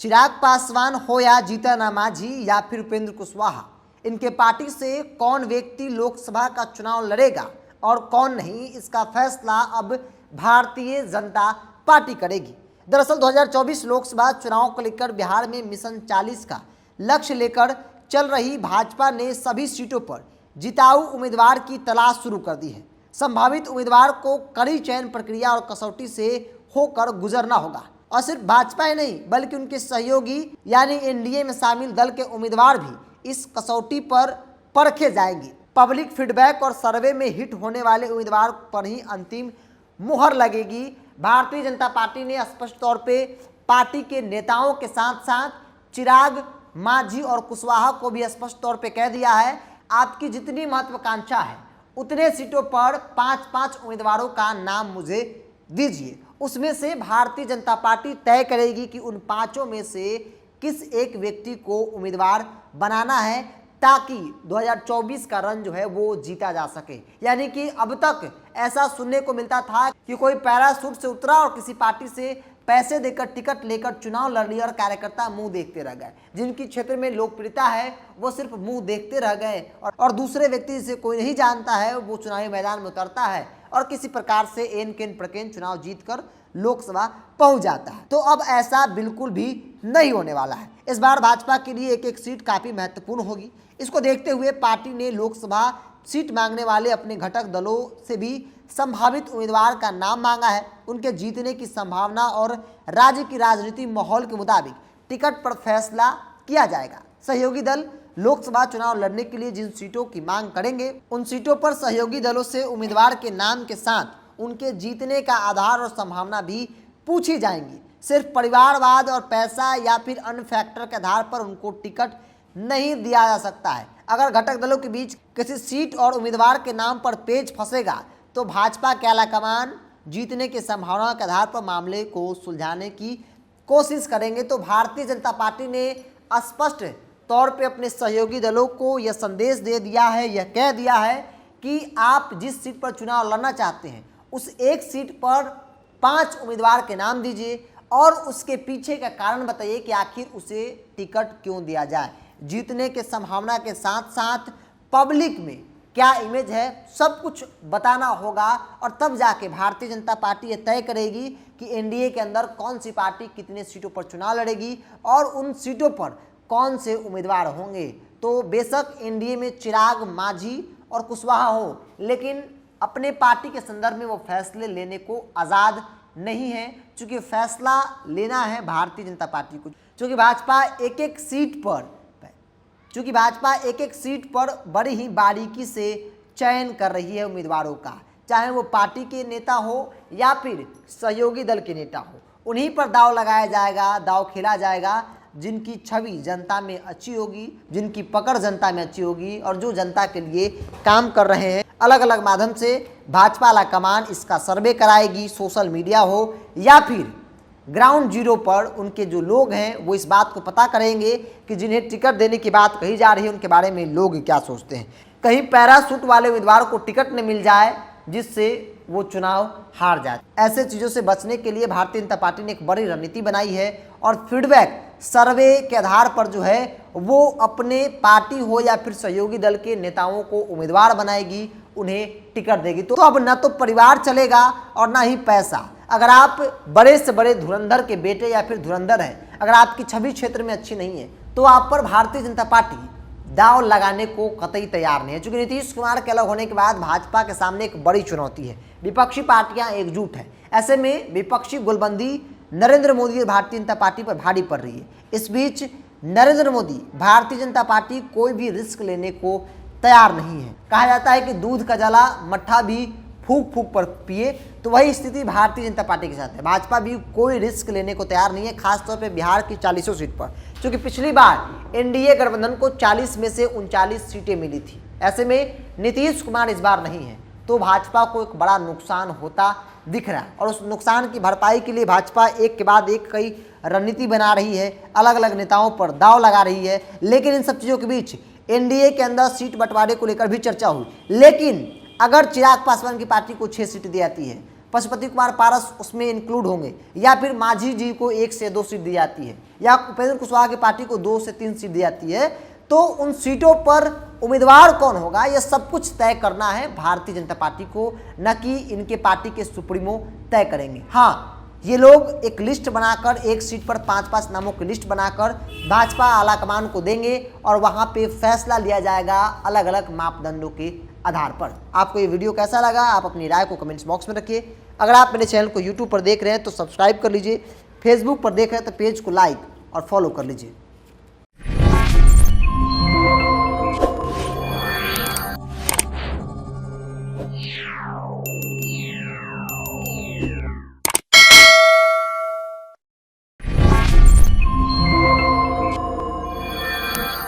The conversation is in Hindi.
चिराग पासवान हो या जीतन राम मांझी या फिर उपेंद्र कुशवाहा, इनके पार्टी से कौन व्यक्ति लोकसभा का चुनाव लड़ेगा और कौन नहीं, इसका फैसला अब भारतीय जनता पार्टी करेगी। दरअसल 2024 लोकसभा चुनाव को लेकर बिहार में मिशन 40 का लक्ष्य लेकर चल रही भाजपा ने सभी सीटों पर जिताऊ उम्मीदवार की तलाश शुरू कर दी है। संभावित उम्मीदवार को कड़ी चयन प्रक्रिया और कसौटी से होकर गुजरना होगा और सिर्फ भाजपा ही नहीं बल्कि उनके सहयोगी यानी एनडीए में शामिल दल के उम्मीदवार भी इस कसौटी पर परखे जाएंगे। पब्लिक फीडबैक और सर्वे में हिट होने वाले उम्मीदवार पर ही अंतिम मुहर लगेगी। भारतीय जनता पार्टी ने स्पष्ट तौर पे पार्टी के नेताओं के साथ साथ चिराग, मांझी और कुशवाहा को भी स्पष्ट तौर पे कह दिया है, आपकी जितनी महत्वाकांक्षा है उतने सीटों पर 5-5 उम्मीदवारों का नाम मुझे दीजिए। उसमें से भारतीय जनता पार्टी तय करेगी कि उन 5 में से किस एक व्यक्ति को उम्मीदवार बनाना है ताकि 2024 का रन जो है वो जीता जा सके। यानी कि अब तक ऐसा सुनने को मिलता था कि कोई पैराशूट से उतरा और किसी पार्टी से पैसे देकर टिकट लेकर चुनाव लड़ लिया और कार्यकर्ता मुंह देखते रह गए। जिनकी क्षेत्र में लोकप्रियता है वो सिर्फ मुंह देखते रह गए और दूसरे व्यक्ति जिसे कोई नहीं जानता है वो चुनावी मैदान में उतरता है और किसी प्रकार से एन केन प्रकेन चुनाव जीतकर लोकसभा पहुंच जाता है। तो अब ऐसा बिल्कुल भी नहीं होने वाला है। इस बार भाजपा के लिए एक एक सीट काफी महत्वपूर्ण होगी। इसको देखते हुए पार्टी ने लोकसभा सीट मांगने वाले अपने घटक दलों से भी संभावित उम्मीदवार का नाम मांगा है। उनके जीतने की संभावना और राज्य की राजनीतिक माहौल के मुताबिक टिकट पर फैसला किया जाएगा। सहयोगी दल लोकसभा चुनाव लड़ने के लिए जिन सीटों की मांग करेंगे उन सीटों पर सहयोगी दलों से उम्मीदवार के नाम के साथ उनके जीतने का आधार और संभावना भी पूछी जाएंगी। सिर्फ परिवारवाद और पैसा या फिर अन्य फैक्टर के आधार पर उनको टिकट नहीं दिया जा सकता है। अगर घटक दलों के बीच किसी सीट और उम्मीदवार के नाम पर पेच फंसेगा तो भाजपा के आलाकमान जीतने की संभावना के आधार पर मामले को सुलझाने की कोशिश करेंगे। तो भारतीय जनता पार्टी ने स्पष्ट तौर पे अपने सहयोगी दलों को यह संदेश दे दिया है, यह कह दिया है कि आप जिस सीट पर चुनाव लड़ना चाहते हैं उस एक सीट पर 5 उम्मीदवार के नाम दीजिए और उसके पीछे का कारण बताइए कि आखिर उसे टिकट क्यों दिया जाए। जीतने के संभावना के साथ साथ पब्लिक में क्या इमेज है सब कुछ बताना होगा और तब जाके भारतीय जनता पार्टी ये तय करेगी कि एनडीए के अंदर कौन सी पार्टी कितने सीटों पर चुनाव लड़ेगी और उन सीटों पर कौन से उम्मीदवार होंगे। तो बेशक एनडीए में चिराग, मांझी और कुशवाहा हो, लेकिन अपने पार्टी के संदर्भ में वो फैसले लेने को आज़ाद नहीं है, क्योंकि फैसला लेना है भारतीय जनता पार्टी को। क्योंकि भाजपा एक एक सीट पर बड़ी ही बारीकी से चयन कर रही है उम्मीदवारों का, चाहे वो पार्टी के नेता हो या फिर सहयोगी दल के नेता हो। उन्हीं पर दाव लगाया जाएगा, दाव खेला जाएगा जिनकी छवि जनता में अच्छी होगी, जिनकी पकड़ जनता में अच्छी होगी और जो जनता के लिए काम कर रहे हैं। अलग अलग माध्यम से भाजपा आलाकमान इसका सर्वे कराएगी, सोशल मीडिया हो या फिर ग्राउंड जीरो पर उनके जो लोग हैं वो इस बात को पता करेंगे कि जिन्हें टिकट देने की बात कही जा रही है उनके बारे में लोग क्या सोचते हैं। कहीं पैराशूट वाले उम्मीदवार को टिकट न मिल जाए जिससे वो चुनाव हार जाए। ऐसे चीज़ों से बचने के लिए भारतीय जनता पार्टी ने एक बड़ी रणनीति बनाई है और फीडबैक सर्वे के आधार पर जो है वो अपने पार्टी हो या फिर सहयोगी दल के नेताओं को उम्मीदवार बनाएगी, उन्हें टिकट देगी। तो अब न तो परिवार चलेगा और ना ही पैसा। अगर आप बड़े से बड़े धुरंधर के बेटे या फिर धुरंधर हैं, अगर आपकी छवि क्षेत्र में अच्छी नहीं है तो आप पर भारतीय जनता पार्टी दाव लगाने को कतई तैयार नहीं है। क्योंकि नीतीश कुमार के अलग होने के बाद भाजपा के सामने एक बड़ी चुनौती है, विपक्षी पार्टियां एकजुट हैं। ऐसे में विपक्षी गोलबंदी नरेंद्र मोदी और भारतीय जनता पार्टी पर भारी पड़ रही है। इस बीच नरेंद्र मोदी, भारतीय जनता पार्टी कोई भी रिस्क लेने को तैयार नहीं है। कहा जाता है कि दूध का जला मट्ठा भी फूक फूक पर पिए, तो वही स्थिति भारतीय जनता पार्टी के साथ है। भाजपा भी कोई रिस्क लेने को तैयार नहीं है, खासतौर पे बिहार की 40 सीट पर, क्योंकि पिछली बार एनडीए गठबंधन को 40 में से 39 सीटें मिली थी। ऐसे में नीतीश कुमार इस बार नहीं है तो भाजपा को एक बड़ा नुकसान होता दिख रहा है और उस नुकसान की भरपाई के लिए भाजपा एक के बाद एक कई रणनीति बना रही है, अलग अलग नेताओं पर दाव लगा रही है। लेकिन इन सब चीज़ों के बीच एनडीए के अंदर सीट बंटवारे को लेकर भी चर्चा हुई। लेकिन अगर चिराग पासवान की पार्टी को 6 सीट दी जाती है पशुपति कुमार पारस उसमें इंक्लूड होंगे, या फिर मांझी जी को 1 से 2 सीट दी जाती है, या उपेंद्र कुशवाहा की पार्टी को 2 से 3 सीट दी जाती है, तो उन सीटों पर उम्मीदवार कौन होगा ये सब कुछ तय करना है भारतीय जनता पार्टी को, न कि इनके पार्टी के सुप्रीमो तय करेंगे। हाँ, ये लोग एक लिस्ट बनाकर, एक सीट पर 5-5 नामों की लिस्ट बनाकर भाजपा आलाकमान को देंगे और वहां पे फैसला लिया जाएगा अलग अलग मापदंडों के आधार पर। आपको ये वीडियो कैसा लगा, आप अपनी राय को कमेंट्स बॉक्स में रखिए। अगर आप मेरे चैनल को यूट्यूब पर देख रहे हैं तो सब्सक्राइब कर लीजिए, फेसबुक पर देख रहे हैं तो पेज को लाइक और फॉलो कर लीजिए।